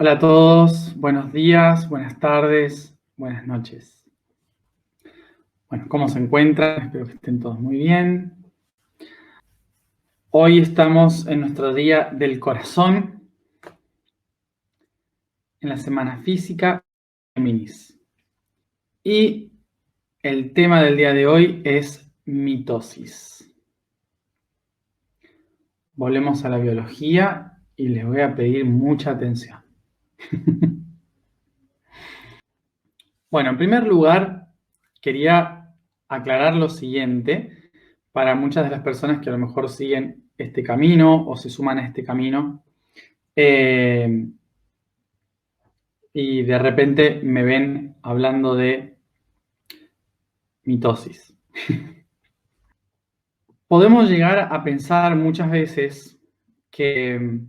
Hola a todos, buenos días, buenas tardes, buenas noches. Bueno, ¿cómo se encuentran? Espero que estén todos muy bien. Hoy estamos en nuestro día del corazón, en la semana física Géminis. Y el tema del día de hoy es mitosis. Volvemos a la biología y les voy a pedir mucha atención. Bueno, en primer lugar, quería aclarar lo siguiente para muchas de las personas que a lo mejor siguen este camino o se suman a este camino y de repente me ven hablando de mitosis. Podemos llegar a pensar muchas veces que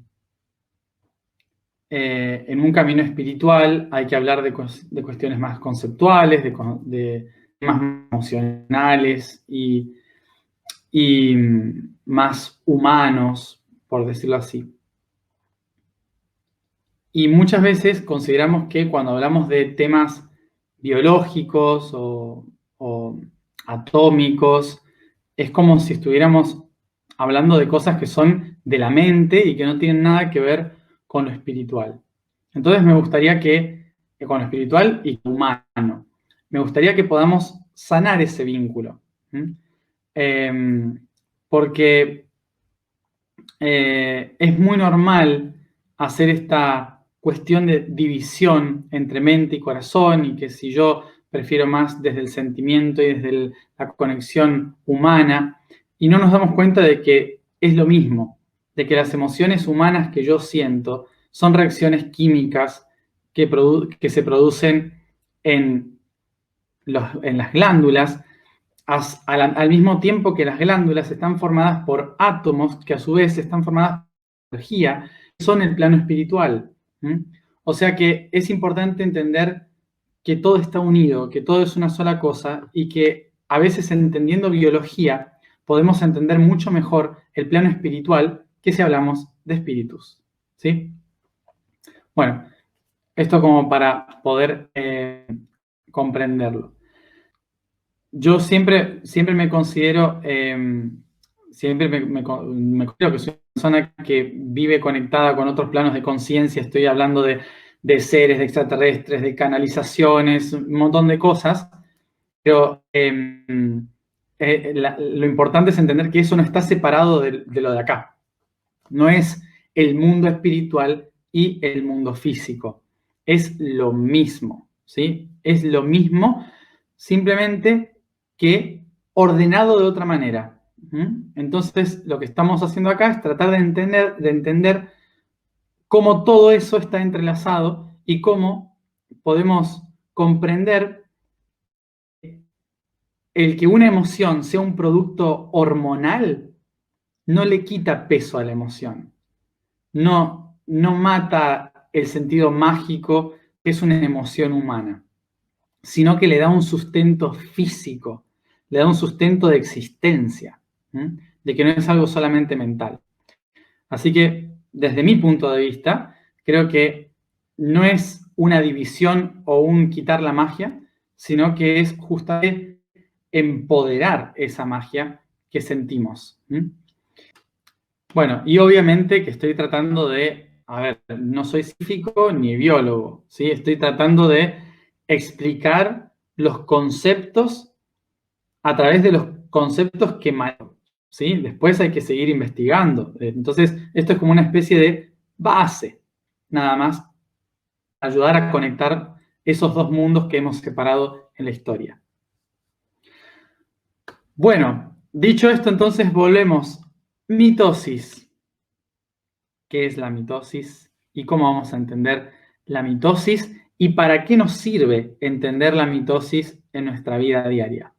en un camino espiritual hay que hablar de cuestiones más conceptuales, de temas emocionales y más humanos, por decirlo así. Y muchas veces consideramos que cuando hablamos de temas biológicos o atómicos, es como si estuviéramos hablando de cosas que son de la mente y que no tienen nada que ver con lo espiritual. Entonces me gustaría con lo espiritual y humano, me gustaría que podamos sanar ese vínculo. Porque es muy normal hacer esta cuestión de división entre mente y corazón y que si yo prefiero más desde el sentimiento y desde la conexión humana y no nos damos cuenta de que es lo mismo, de que las emociones humanas que yo siento son reacciones químicas que se producen en las glándulas al mismo tiempo que las glándulas están formadas por átomos que a su vez están formadas por energía, que son el plano espiritual. O sea que es importante entender que todo está unido, que todo es una sola cosa y que a veces entendiendo biología podemos entender mucho mejor el plano espiritual que si hablamos de espíritus. ¿Sí? Bueno, esto como para poder comprenderlo. Yo siempre me considero, siempre me considero que soy una persona que vive conectada con otros planos de conciencia. Estoy hablando de seres, de extraterrestres, de canalizaciones, un montón de cosas. Pero lo importante es entender que eso no está separado de lo de acá. No es el mundo espiritual y el mundo físico. Es lo mismo, ¿sí? Es lo mismo, simplemente que ordenado de otra manera. Entonces, lo que estamos haciendo acá es tratar de entender cómo todo eso está entrelazado y cómo podemos comprender el que una emoción sea un producto hormonal no le quita peso a la emoción. No mata el sentido mágico que es una emoción humana, sino que le da un sustento físico, le da un sustento de existencia, de que no es algo solamente mental. Así que, desde mi punto de vista, creo que no es una división o un quitar la magia, sino que es justamente empoderar esa magia que sentimos. Bueno, y obviamente que estoy tratando a ver, no soy científico ni biólogo, ¿sí? Estoy tratando de explicar los conceptos a través de los conceptos que manejo, ¿sí? Después hay que seguir investigando. Entonces, esto es como una especie de base, nada más, ayudar a conectar esos dos mundos que hemos separado en la historia. Bueno, dicho esto, entonces volvemos. Mitosis. ¿Qué es la mitosis? ¿Y cómo vamos a entender la mitosis? ¿Y para qué nos sirve entender la mitosis en nuestra vida diaria?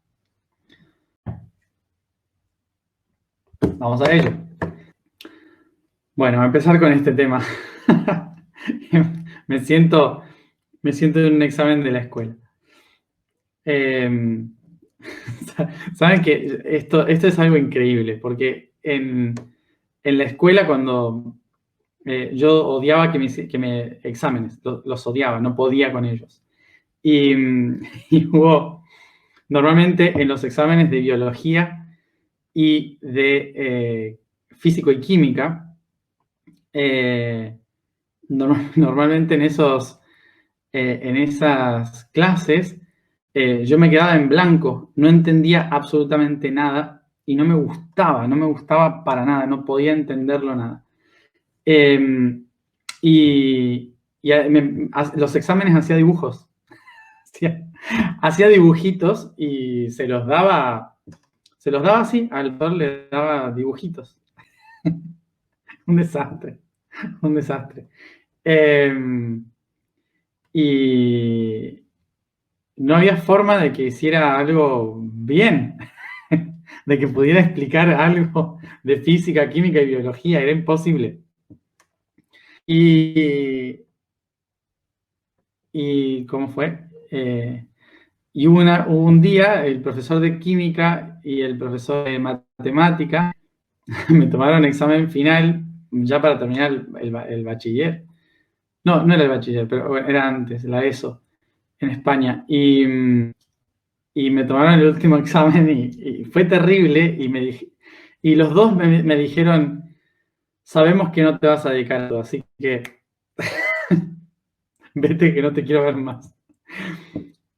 Vamos a ello. Bueno, a empezar con este tema. me siento en un examen de la escuela. Saben que esto es algo increíble, porque en la escuela cuando Yo odiaba que me exámenes, los odiaba, no podía con ellos. Y, y hubo, normalmente en los exámenes de biología y de físico y química, normalmente en esas clases yo me quedaba en blanco, no entendía absolutamente nada y no me gustaba para nada, no podía entenderlo nada. Los exámenes hacía dibujos, hacía, hacía dibujitos y se los daba así, al doctor le daba dibujitos. Un desastre, un desastre. Y no había forma de que hiciera algo bien, de que pudiera explicar algo de física, química y biología, era imposible. ¿Y cómo fue? Y hubo un día, el profesor de química y el profesor de matemática me tomaron examen final ya para terminar el bachiller. No, no era el bachiller, pero bueno, era antes, la ESO, en España. Y me tomaron el último examen y fue terrible. Y los dos me dijeron, sabemos que no te vas a dedicar a todo, así que vete que no te quiero ver más.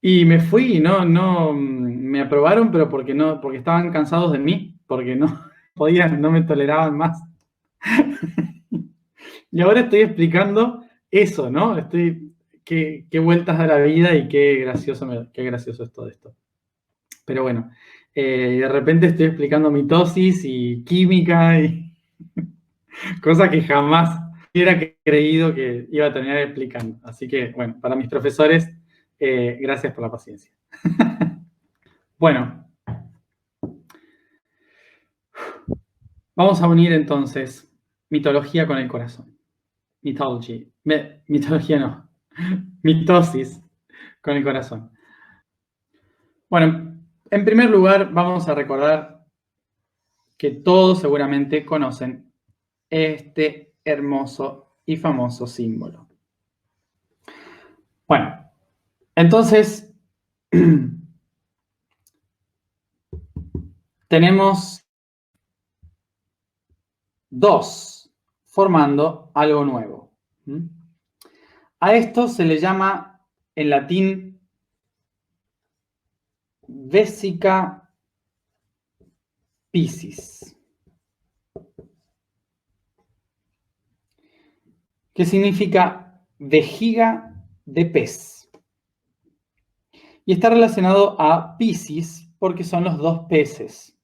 Y me fui y no, me aprobaron, pero porque estaban cansados de mí, porque no podían, no me toleraban más. Y ahora estoy explicando eso, ¿no? Qué vueltas da la vida y qué gracioso es todo esto. Pero bueno, de repente estoy explicando mitosis y química y cosas que jamás hubiera creído que iba a terminar explicando. Así que, bueno, para mis profesores, gracias por la paciencia. Bueno, vamos a unir entonces mitología con el corazón. Mythology. Mitología no. Mitosis con el corazón. Bueno, en primer lugar, vamos a recordar que todos seguramente conocen este hermoso y famoso símbolo. Bueno, entonces tenemos dos formando algo nuevo. A esto se le llama en latín Vesica Piscis, que significa vejiga de pez. Y está relacionado a Piscis porque son los dos peces.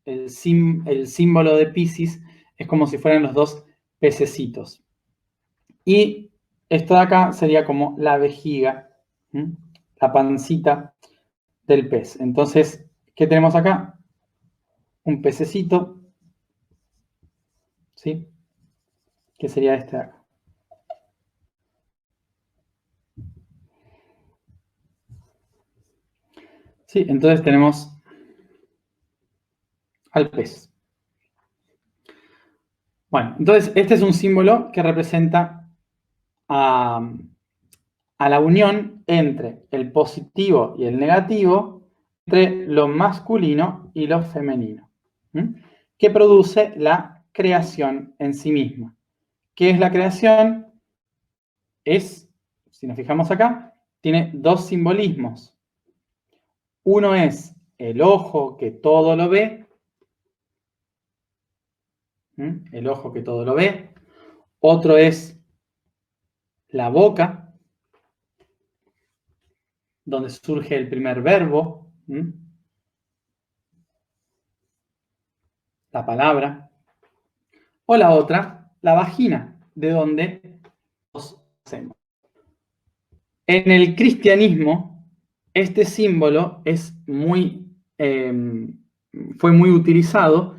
El símbolo de Piscis es como si fueran los dos pececitos. Y esto de acá sería como la vejiga, la pancita del pez. Entonces, ¿qué tenemos acá? Un pececito, ¿sí? Que sería este de acá. Sí, entonces tenemos al pez. Bueno, entonces este es un símbolo que representa a la unión entre el positivo y el negativo, entre lo masculino y lo femenino, que produce la creación en sí misma. ¿Qué es la creación? Si nos fijamos acá, tiene dos simbolismos. Uno es el ojo que todo lo ve, el ojo que todo lo ve. Otro es la boca, donde surge el primer verbo, la palabra. O la otra, la vagina, de donde nos hacemos. En el cristianismo, este símbolo fue muy utilizado,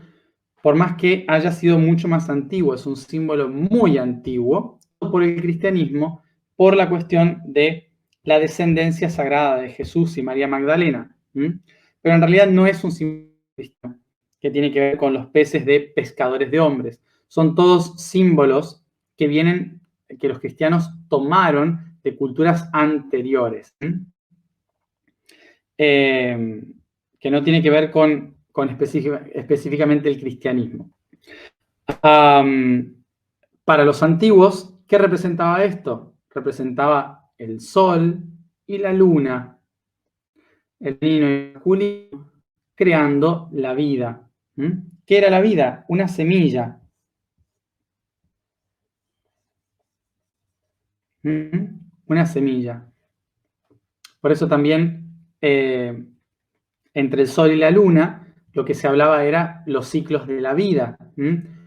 por más que haya sido mucho más antiguo. Es un símbolo muy antiguo por el cristianismo, por la cuestión de la descendencia sagrada de Jesús y María Magdalena. Pero en realidad no es un símbolo cristiano que tiene que ver con los peces de pescadores de hombres. Son todos símbolos que los cristianos tomaron de culturas anteriores. Que no tiene que ver con específicamente el cristianismo. Para los antiguos, ¿qué representaba esto? Representaba el sol y la luna, el femenino y el masculino, creando la vida. ¿Qué era la vida? Una semilla. Una semilla. Por eso también entre el sol y la luna lo que se hablaba era los ciclos de la vida,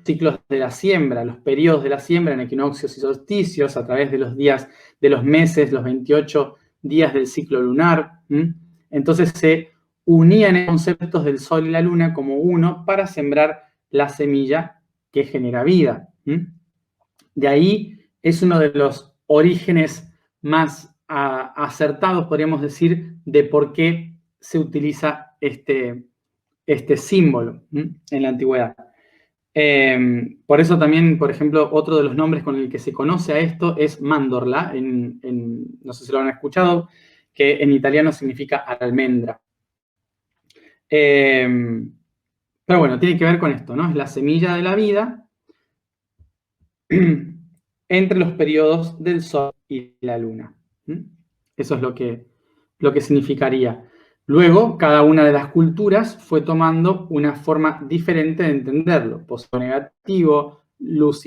ciclos de la siembra, los periodos de la siembra en equinoccios y solsticios a través de los días, de los meses, los 28 días del ciclo lunar. Entonces se unían en conceptos del sol y la luna como uno para sembrar la semilla que genera vida. De ahí es uno de los orígenes más acertados, podríamos decir, de por qué se utiliza este símbolo en la antigüedad. Por eso también, por ejemplo, otro de los nombres con el que se conoce a esto es mandorla, no sé si lo han escuchado, que en italiano significa almendra. Pero bueno, tiene que ver con esto, ¿no? Es la semilla de la vida entre los periodos del sol y la luna. Eso es lo que significaría. Luego, cada una de las culturas fue tomando una forma diferente de entenderlo. Positivo, negativo, luz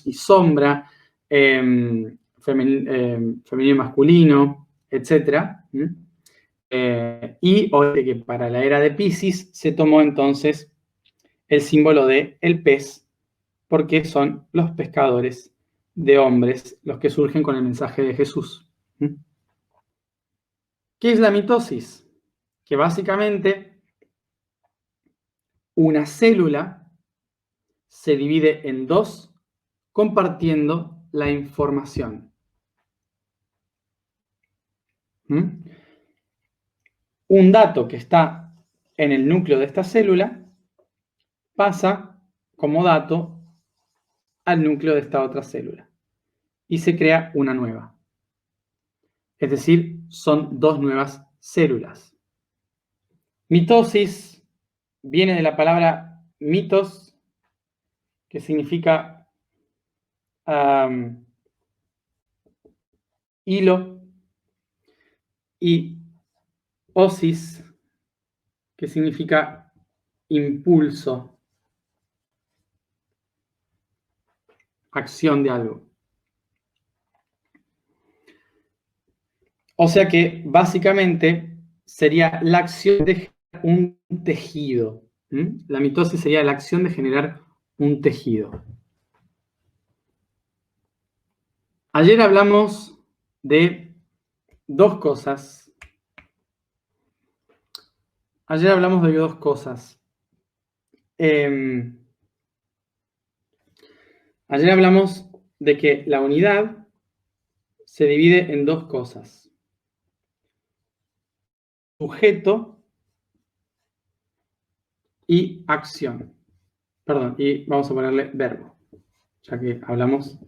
y sombra, femenino y masculino, etc. Y obviamente que para la era de Piscis se tomó entonces el símbolo de el pez, porque son los pescadores de hombres los que surgen con el mensaje de Jesús. ¿Qué es la mitosis? Que básicamente una célula se divide en dos compartiendo la información. Un dato que está en el núcleo de esta célula pasa como dato al núcleo de esta otra célula y se crea una nueva. Es decir, son dos nuevas células. Mitosis viene de la palabra mitos, que significa hilo, y osis, que significa impulso, acción de algo. O sea que básicamente sería la acción de generar un tejido. La mitosis sería la acción de generar un tejido. Ayer hablamos de dos cosas. Ayer hablamos de que la unidad se divide en dos cosas. Sujeto y acción. Perdón, y vamos a ponerle verbo, ya que hablamos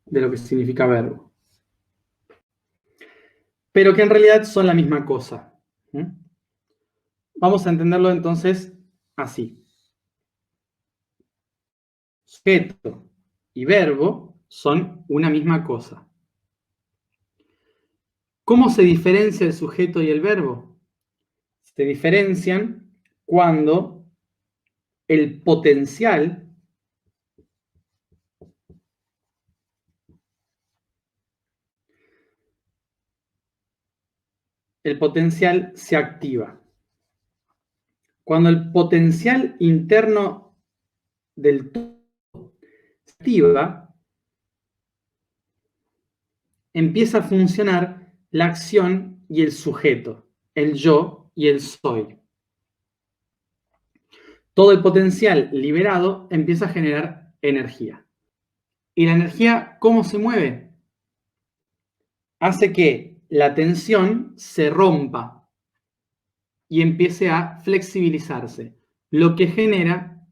de lo que significa verbo. Pero que en realidad son la misma cosa. Vamos a entenderlo entonces así. Sujeto y verbo son una misma cosa. ¿Cómo se diferencia el sujeto y el verbo? Se diferencian cuando el potencial se activa. Cuando el potencial interno del todo se activa, empieza a funcionar la acción y el sujeto, el yo y el soy. Todo el potencial liberado empieza a generar energía. ¿Y la energía cómo se mueve? Hace que la tensión se rompa y empiece a flexibilizarse, lo que genera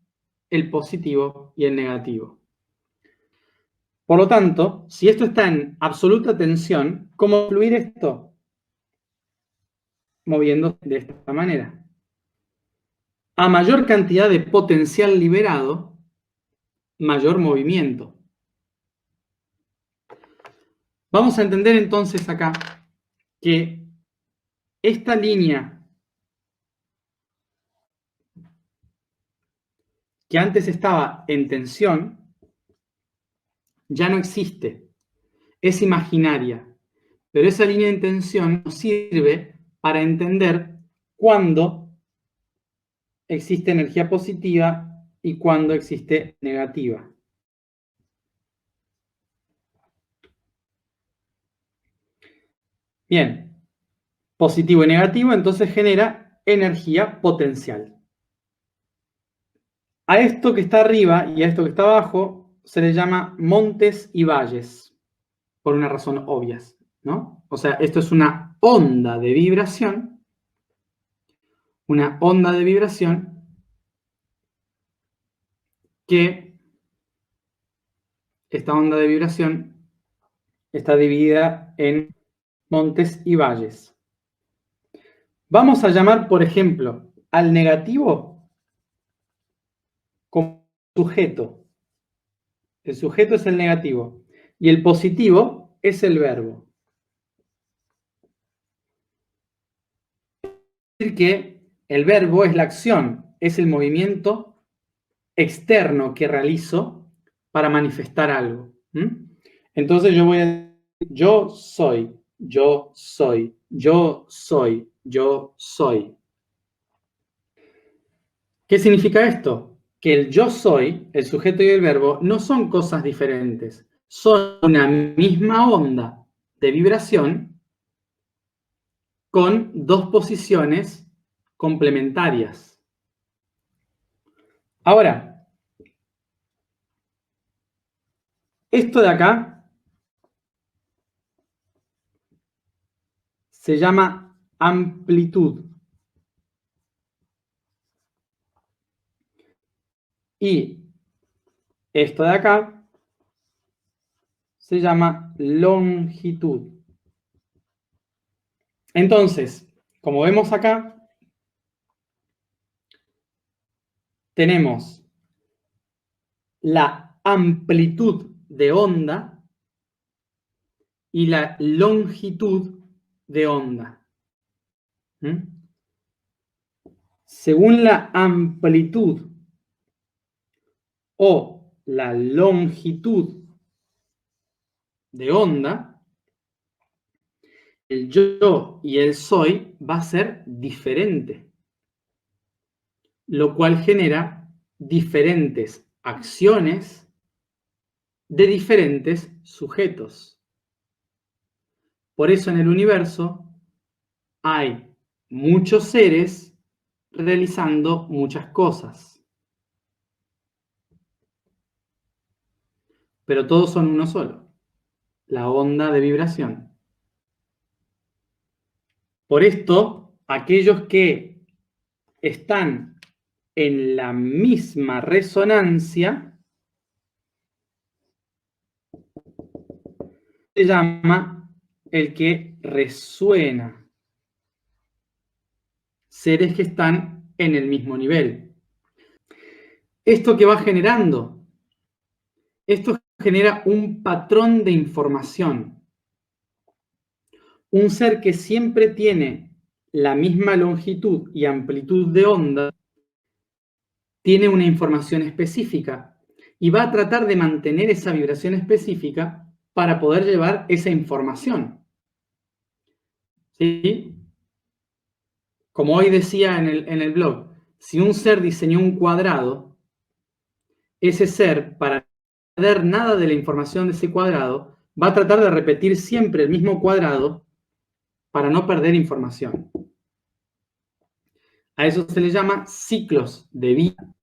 el positivo y el negativo. Por lo tanto, si esto está en absoluta tensión, ¿cómo fluir esto? Moviéndose de esta manera. A mayor cantidad de potencial liberado, mayor movimiento. Vamos a entender entonces acá que esta línea que antes estaba en tensión ya no existe, es imaginaria, pero esa línea en tensión nos sirve para entender cuándo existe energía positiva y cuándo existe negativa. Bien, positivo y negativo entonces genera energía potencial. A esto que está arriba y a esto que está abajo se le llama montes y valles, por una razón obvia, ¿no? O sea, esto es una onda de vibración, que esta onda de vibración está dividida en montes y valles. Vamos a llamar, por ejemplo, al negativo como sujeto. El sujeto es el negativo y el positivo es el verbo. Es decir, que el verbo es la acción, es el movimiento externo que realizo para manifestar algo. Entonces yo voy a decir, yo soy, yo soy, yo soy, yo soy. ¿Qué significa esto? Que el yo soy, el sujeto y el verbo, no son cosas diferentes, son una misma onda de vibración con dos posiciones complementarias. Ahora, esto de acá se llama amplitud. Y esto de acá se llama longitud. Entonces, como vemos acá, tenemos la amplitud de onda y la longitud de onda. Según la amplitud o la longitud de onda, el yo y el soy va a ser diferente, lo cual genera diferentes acciones de diferentes sujetos. Por eso en el universo hay muchos seres realizando muchas cosas, pero todos son uno solo, la onda de vibración. Por esto, aquellos que están en la misma resonancia se llama el que resuena. Seres que están en el mismo nivel. ¿Esto qué va generando? Esto genera un patrón de información. Un ser que siempre tiene la misma longitud y amplitud de onda tiene una información específica y va a tratar de mantener esa vibración específica para poder llevar esa información. ¿Sí? Como hoy decía en el blog, si un ser diseñó un cuadrado, ese ser, para no perder nada de la información de ese cuadrado, va a tratar de repetir siempre el mismo cuadrado para no perder información. A eso se le llama ciclos de vida,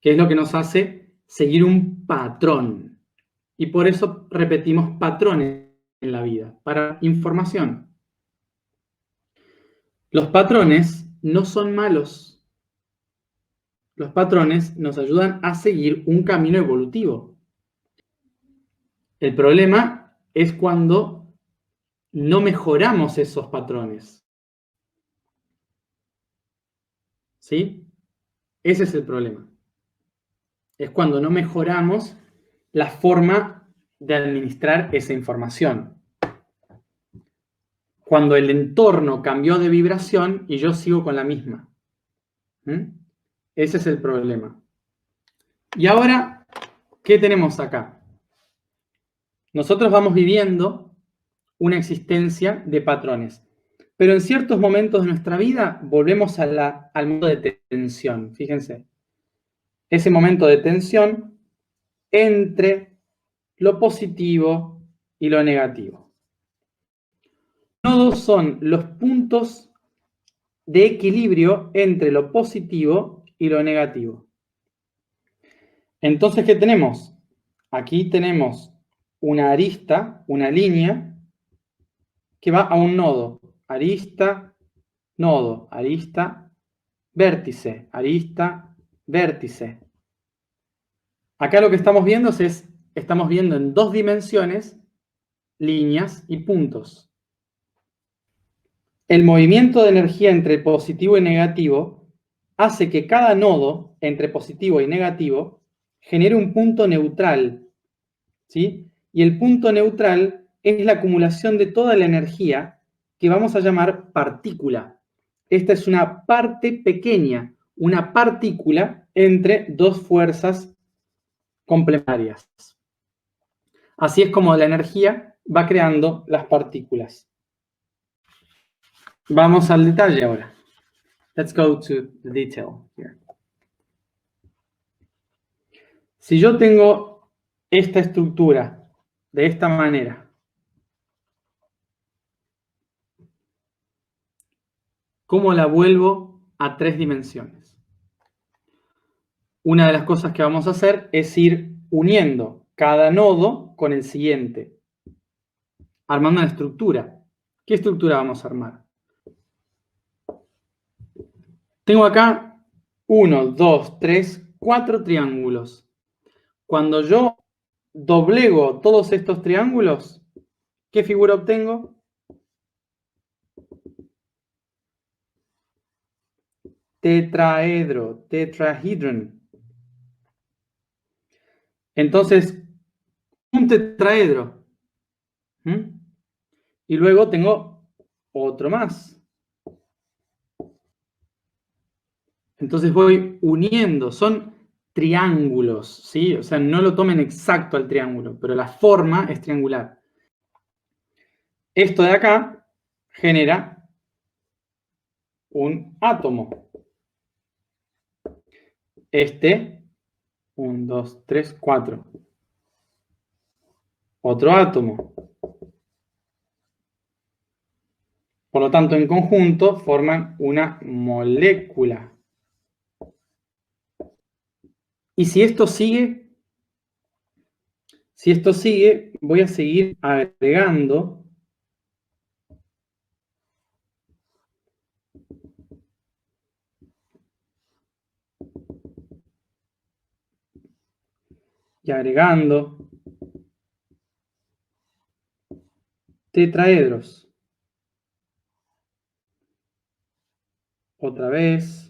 que es lo que nos hace seguir un patrón. Y por eso repetimos patrones en la vida, para información. Los patrones no son malos. Los patrones nos ayudan a seguir un camino evolutivo. El problema es cuando no mejoramos esos patrones. ¿Sí? Ese es el problema. Es cuando no mejoramos la forma de administrar esa información. Cuando el entorno cambió de vibración y yo sigo con la misma. Ese es el problema. Y ahora, ¿qué tenemos acá? Nosotros vamos viviendo una existencia de patrones. Pero en ciertos momentos de nuestra vida volvemos al modo de tensión. Fíjense. Ese momento de tensión entre lo positivo y lo negativo. Nodos son los puntos de equilibrio entre lo positivo y lo negativo. Entonces, ¿qué tenemos? Aquí tenemos una arista, una línea, que va a un nodo. Arista, nodo, arista, vértice, arista, vértice. Acá lo que estamos viendo estamos viendo en 2 dimensiones líneas y puntos. El movimiento de energía entre positivo y negativo hace que cada nodo entre positivo y negativo genere un punto neutral, ¿sí? Y el punto neutral es la acumulación de toda la energía que vamos a llamar partícula. Esta es una parte pequeña, una partícula entre 2 fuerzas complementarias. Así es como la energía va creando las partículas. Vamos al detalle ahora. Let's go to the detail here. Si yo tengo esta estructura de esta manera, ¿cómo la vuelvo a 3 dimensiones? Una de las cosas que vamos a hacer es ir uniendo cada nodo con el siguiente, armando una estructura. ¿Qué estructura vamos a armar? Tengo acá 1, 2, 3, 4 triángulos. Cuando yo doblego todos estos triángulos, ¿qué figura obtengo? Tetraedro, tetrahedron. Entonces, un tetraedro. Y luego tengo otro más. Entonces voy uniendo, son triángulos, ¿sí? O sea, no lo tomen exacto al triángulo, pero la forma es triangular. Esto de acá genera un átomo. Este, 1, 2, 3, 4. Otro átomo. Por lo tanto, en conjunto forman una molécula. Y si esto sigue, voy a seguir agregando y agregando tetraedros. Otra vez.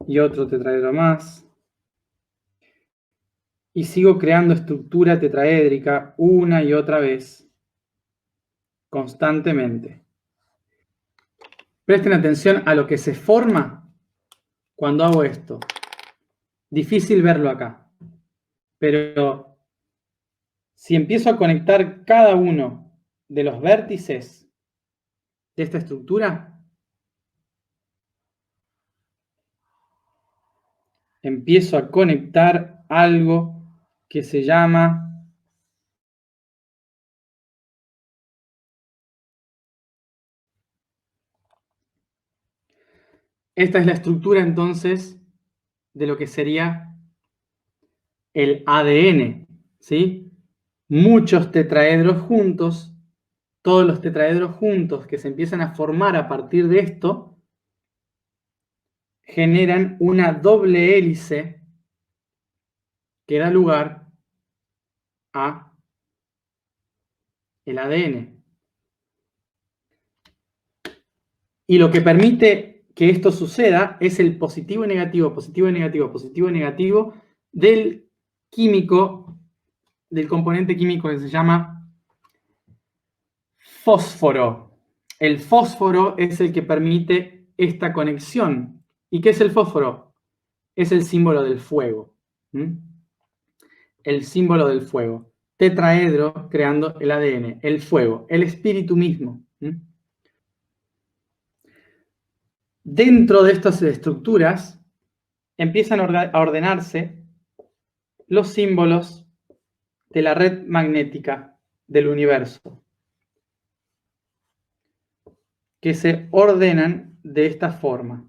Y otro tetraedro más. Y sigo creando estructura tetraédrica una y otra vez, constantemente. Presten atención a lo que se forma cuando hago esto. Difícil verlo acá, pero si empiezo a conectar cada uno de los vértices de esta estructura, empiezo a conectar algo que se llama esta es la estructura entonces de lo que sería el ADN, ¿sí? Muchos tetraedros juntos, todos los tetraedros juntos que se empiezan a formar a partir de esto, generan una doble hélice que da lugar a el ADN. Y lo que permite que esto suceda es el positivo y negativo, positivo y negativo, positivo y negativo del químico, del componente químico que se llama fósforo. El fósforo es el que permite esta conexión. ¿Y qué es el fósforo? Es el símbolo del fuego. El símbolo del fuego. Tetraedro creando el ADN, el fuego, el espíritu mismo. Dentro de estas estructuras empiezan a ordenarse los símbolos de la red magnética del universo, que se ordenan de esta forma.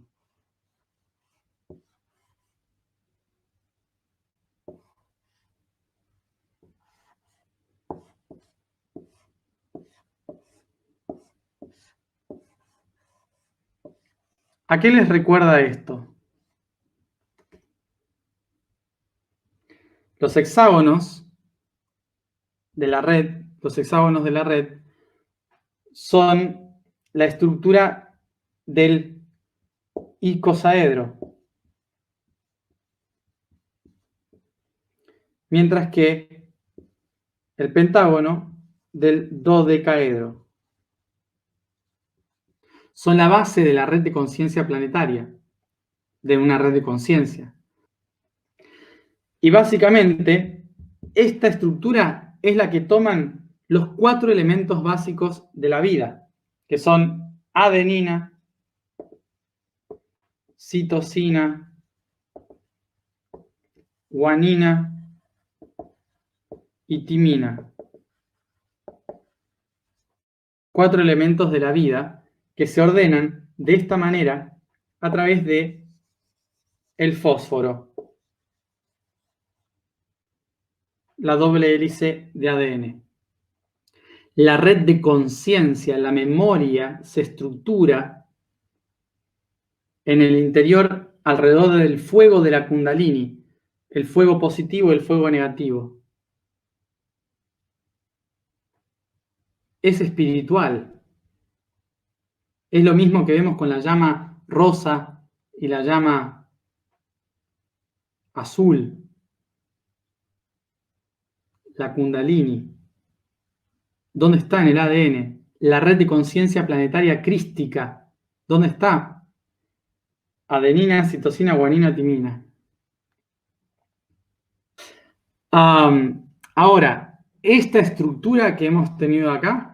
¿A qué les recuerda esto? Los hexágonos de la red, son la estructura del icosaedro, mientras que el pentágono del dodecaedro. Son la base de la red de conciencia planetaria, de una red de conciencia. Y básicamente, esta estructura es la que toman los 4 elementos básicos de la vida, que son adenina, citosina, guanina y timina. 4 elementos de la vida que se ordenan de esta manera a través de el fósforo, la doble hélice de ADN. La red de conciencia, la memoria, se estructura en el interior alrededor del fuego de la Kundalini, el fuego positivo y el fuego negativo. Es espiritual. Es lo mismo que vemos con la llama rosa y la llama azul. La Kundalini. ¿Dónde está en el ADN? La red de conciencia planetaria crística. ¿Dónde está? Adenina, citosina, guanina, timina. Ahora, esta estructura que hemos tenido acá,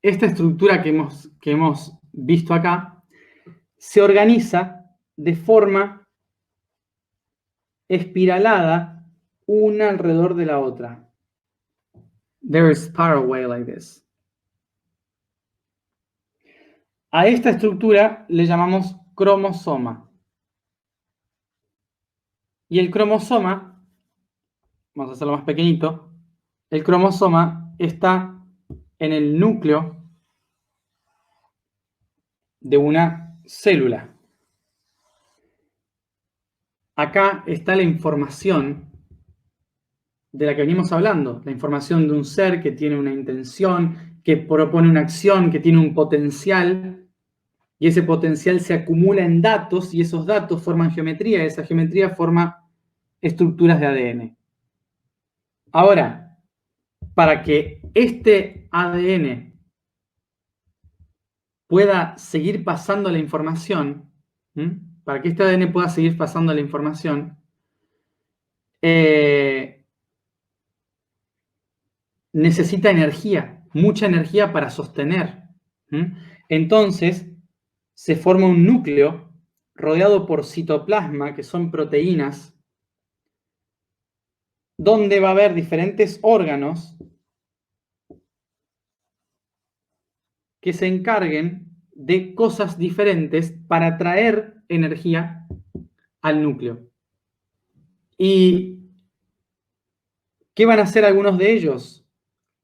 esta estructura que hemos visto acá, se organiza de forma espiralada una alrededor de la otra. There is spiral way like this. A esta estructura le llamamos cromosoma. Y el cromosoma, vamos a hacerlo más pequeñito, el cromosoma está en el núcleo de una célula. Acá está la información de la que venimos hablando, la información de un ser que tiene una intención, que propone una acción, que tiene un potencial, y ese potencial se acumula en datos, y esos datos forman geometría, y esa geometría forma estructuras de ADN. Ahora, para que este ADN pueda seguir pasando la información, para que este ADN pueda seguir pasando la información, necesita energía, mucha energía para sostener. Entonces, se forma un núcleo rodeado por citoplasma, que son proteínas, donde va a haber diferentes órganos que se encarguen de cosas diferentes para traer energía al núcleo. ¿Y qué van a hacer algunos de ellos?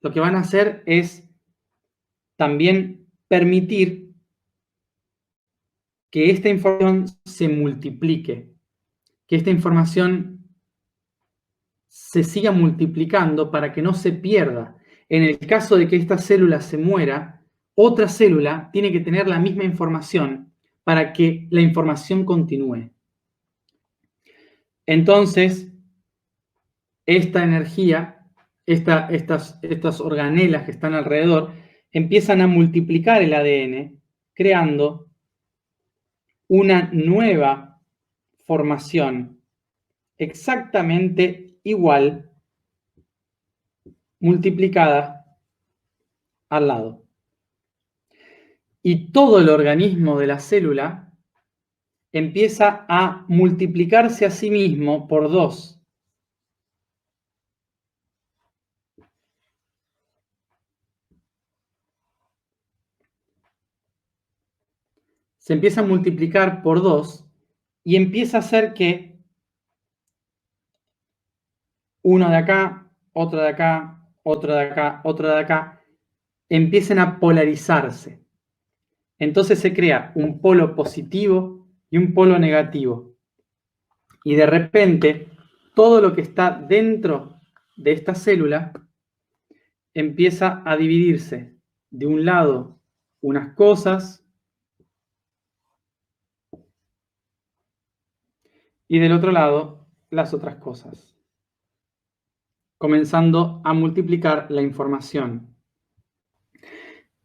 Lo que van a hacer es también permitir que esta información se multiplique, que esta información se siga multiplicando para que no se pierda. En el caso de que esta célula se muera, otra célula tiene que tener la misma información para que la información continúe. Entonces, esta energía, estas organelas que están alrededor, empiezan a multiplicar el ADN, creando una nueva formación exactamente igual, multiplicada al lado. Y todo el organismo de la célula empieza a multiplicarse a sí mismo por 2. Se empieza a multiplicar por 2 y empieza a hacer que uno de acá, otro de acá, otro de acá, otro de acá, empiecen a polarizarse. Entonces se crea un polo positivo y un polo negativo. Y de repente, todo lo que está dentro de esta célula empieza a dividirse. De un lado, unas cosas, y del otro lado, las otras cosas. Comenzando a multiplicar la información.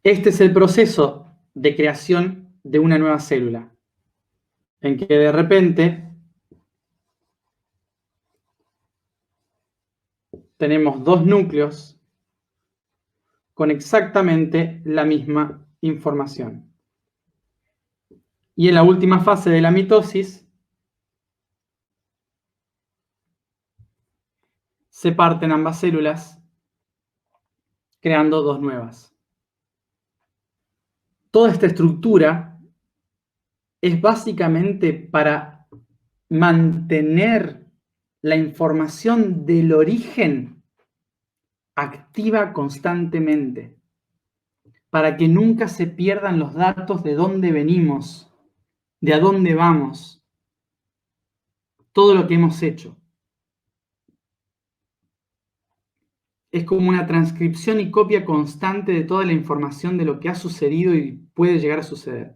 Este es el proceso de creación de una nueva célula, en que de repente tenemos 2 núcleos con exactamente la misma información. Y en la última fase de la mitosis, se parten ambas células, creando 2 nuevas. Toda esta estructura es básicamente para mantener la información del origen activa constantemente, para que nunca se pierdan los datos de dónde venimos, de a dónde vamos, todo lo que hemos hecho. Es como una transcripción y copia constante de toda la información de lo que ha sucedido y puede llegar a suceder.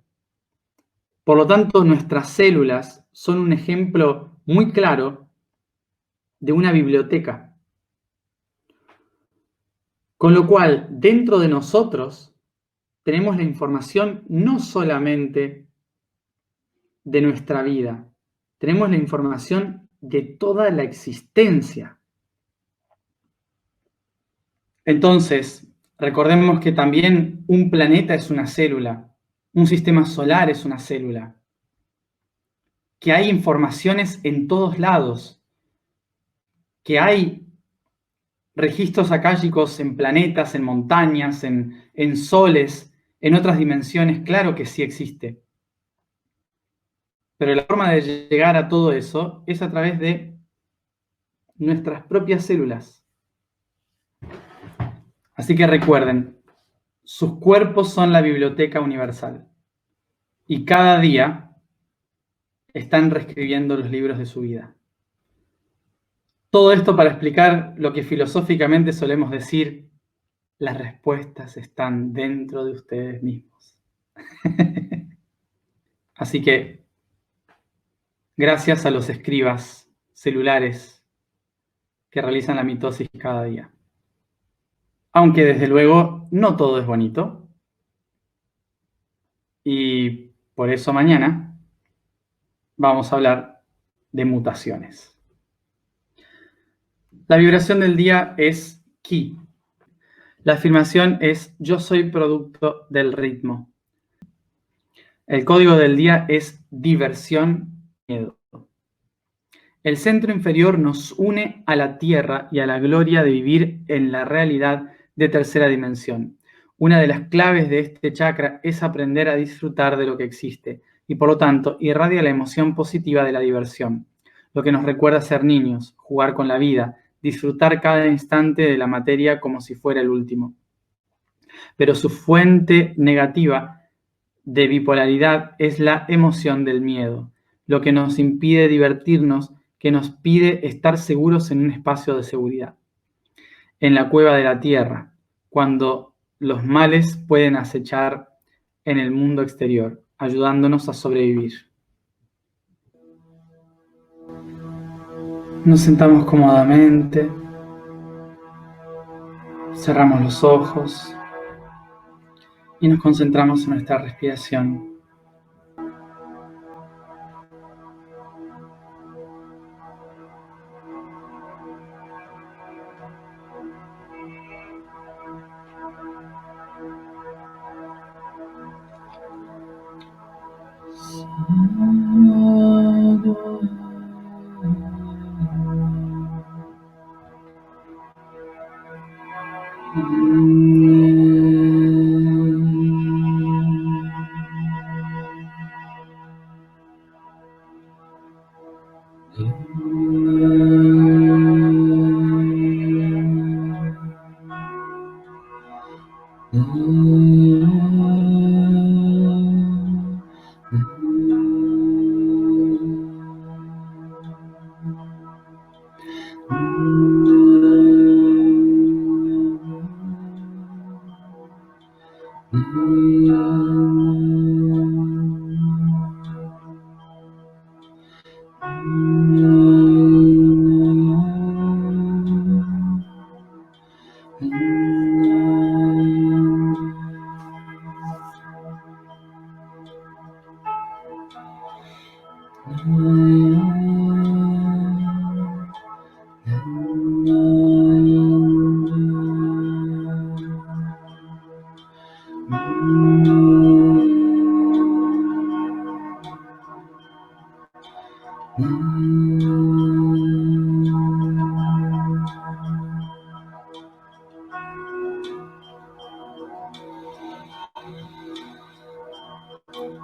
Por lo tanto, nuestras células son un ejemplo muy claro de una biblioteca. Con lo cual, dentro de nosotros, tenemos la información no solamente de nuestra vida, tenemos la información de toda la existencia. Entonces, recordemos que también un planeta es una célula, un sistema solar es una célula, que hay informaciones en todos lados, que hay registros akáshicos en planetas, en montañas, en soles, en otras dimensiones, claro que sí existe. Pero la forma de llegar a todo eso es a través de nuestras propias células. Así que recuerden, sus cuerpos son la biblioteca universal y cada día están reescribiendo los libros de su vida. Todo esto para explicar lo que filosóficamente solemos decir, las respuestas están dentro de ustedes mismos. Así que, gracias a los escribas celulares que realizan la mitosis cada día. Aunque desde luego no todo es bonito. Y por eso mañana vamos a hablar de mutaciones. La vibración del día es Ki. La afirmación es yo soy producto del ritmo. El código del día es diversión, miedo. El centro inferior nos une a la tierra y a la gloria de vivir en la realidad de tercera dimensión. Una de las claves de este chakra es aprender a disfrutar de lo que existe y por lo tanto irradia la emoción positiva de la diversión, lo que nos recuerda ser niños, jugar con la vida, disfrutar cada instante de la materia como si fuera el último. Pero su fuente negativa de bipolaridad es la emoción del miedo, lo que nos impide divertirnos, que nos pide estar seguros en un espacio de seguridad, en la cueva de la tierra, cuando los males pueden acechar en el mundo exterior, ayudándonos a sobrevivir. Nos sentamos cómodamente, cerramos los ojos y nos concentramos en nuestra respiración.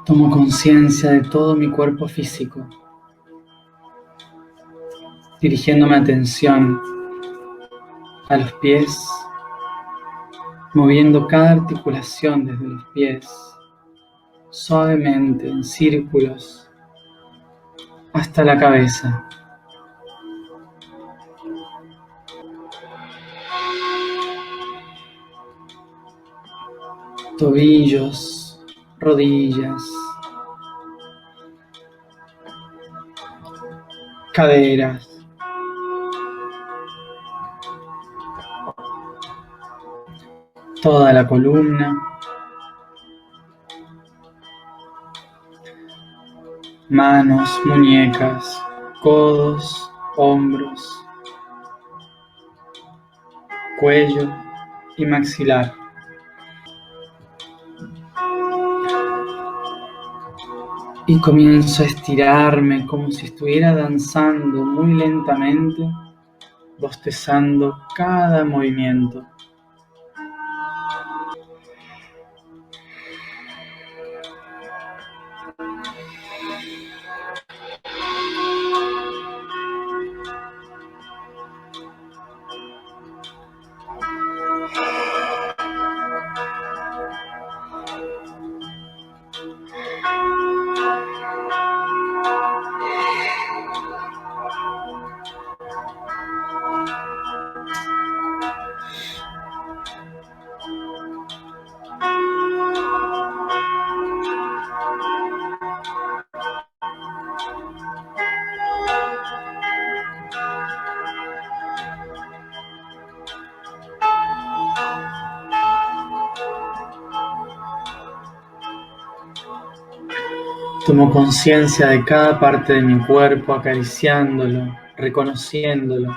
Tomo conciencia de todo mi cuerpo físico, dirigiendo mi atención a los pies, moviendo cada articulación desde los pies, suavemente en círculos, hasta la cabeza. Tobillos, rodillas, caderas, toda la columna, manos, muñecas, codos, hombros, cuello y maxilar. Y comienzo a estirarme como si estuviera danzando muy lentamente, bostezando cada movimiento. Tomo conciencia de cada parte de mi cuerpo, acariciándolo, reconociéndolo.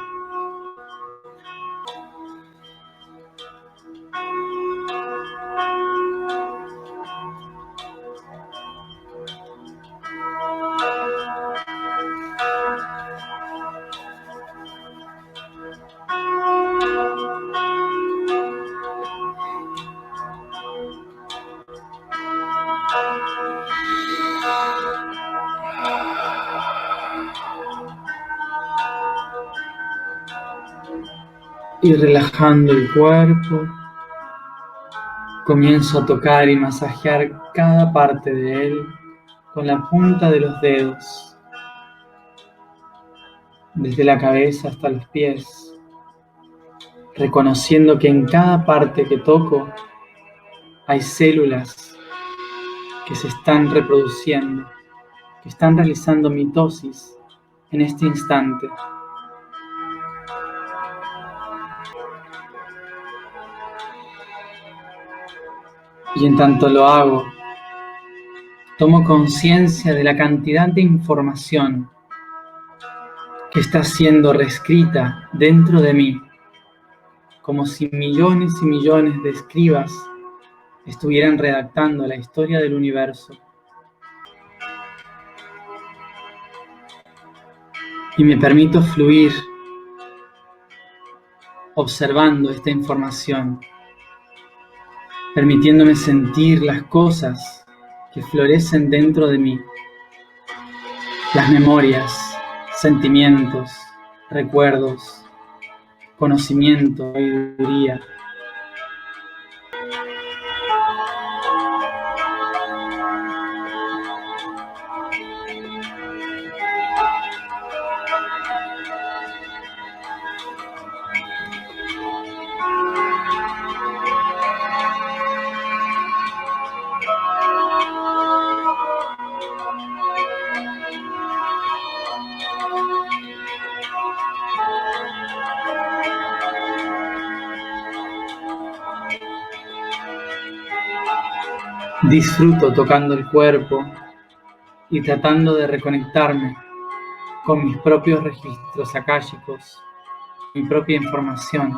Y relajando el cuerpo, Comienzo a tocar y masajear cada parte de él con la punta de los dedos, desde la cabeza hasta los pies, reconociendo que en cada parte que toco hay células que se están reproduciendo, que están realizando mitosis en este instante. Y en tanto lo hago, tomo conciencia de la cantidad de información que está siendo reescrita dentro de mí, como si millones y millones de escribas estuvieran redactando la historia del universo. Y me permito fluir observando esta información, permitiéndome sentir las cosas que florecen dentro de mí, las memorias, sentimientos, recuerdos, conocimiento, sabiduría. Disfruto tocando el cuerpo y tratando de reconectarme con mis propios registros akáshicos, mi propia información.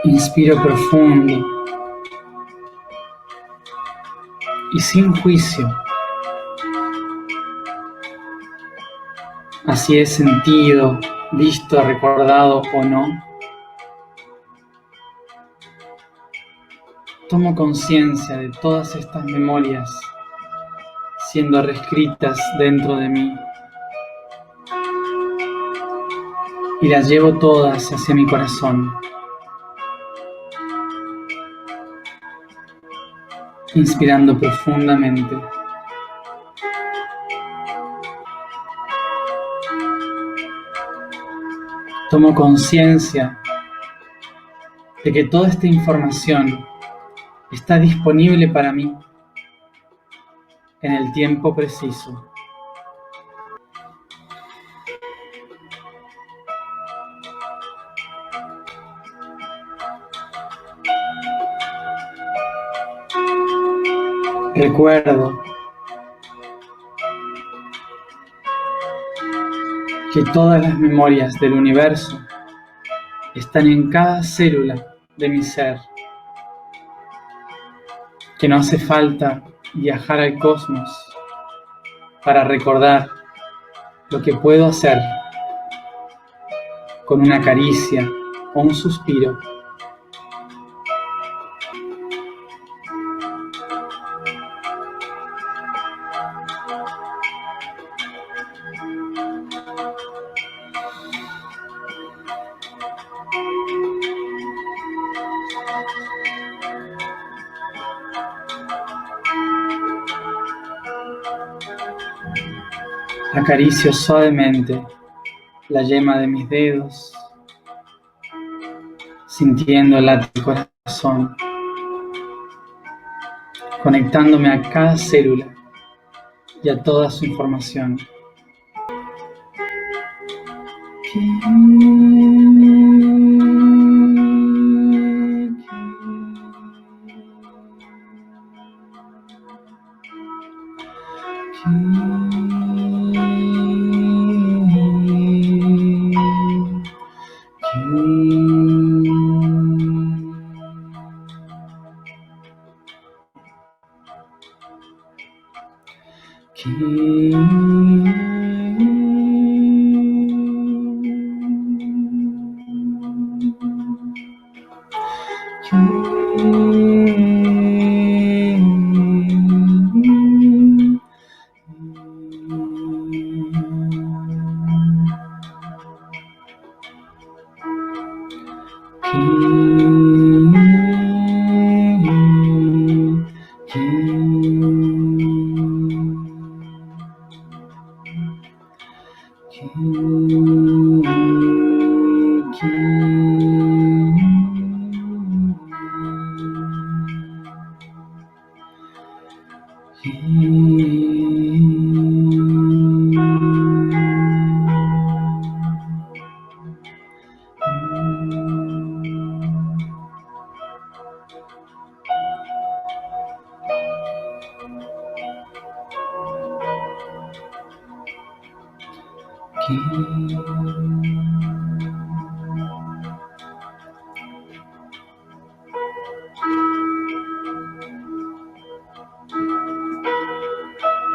Inspiro profundo y sin juicio. Así he sentido, visto, recordado o no. Tomo conciencia de todas estas memorias siendo reescritas dentro de mí y las llevo todas hacia mi corazón. Inspirando profundamente. Tomo conciencia de que toda esta información está disponible para mí en el tiempo preciso. Recuerdo que todas las memorias del universo están en cada célula de mi ser, que no hace falta viajar al cosmos para recordar lo que puedo hacer con una caricia o un suspiro. Acaricio suavemente la yema de mis dedos, sintiendo el late del corazón, conectándome a cada célula y a toda su información.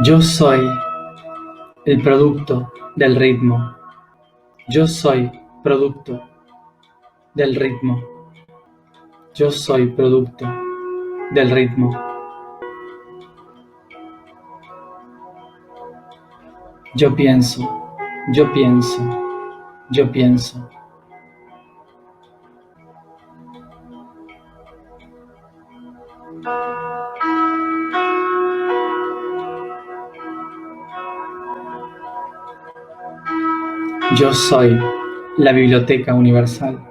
Yo soy el producto del ritmo. Yo soy producto del ritmo. Yo soy producto del ritmo. Yo pienso, yo pienso, yo pienso. Yo soy la biblioteca universal.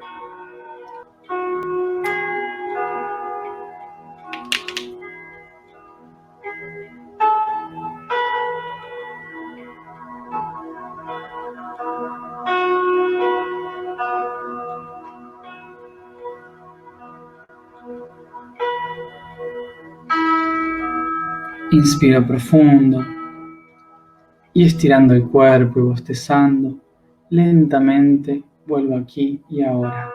Inspiro profundo y estirando el cuerpo y bostezando, lentamente vuelvo aquí y ahora.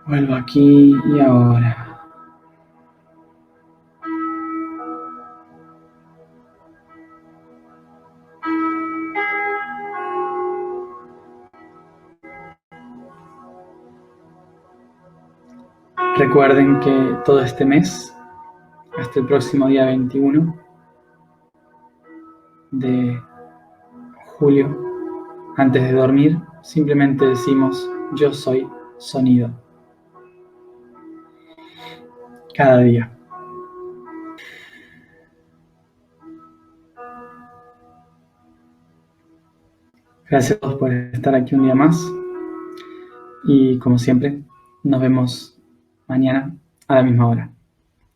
Vuelvo aquí y ahora. Recuerden que todo este mes, hasta el próximo día 21 de julio, antes de dormir, simplemente decimos yo soy sonido. Cada día. Gracias a todos por estar aquí un día más. Y como siempre, nos vemos mañana a la misma hora.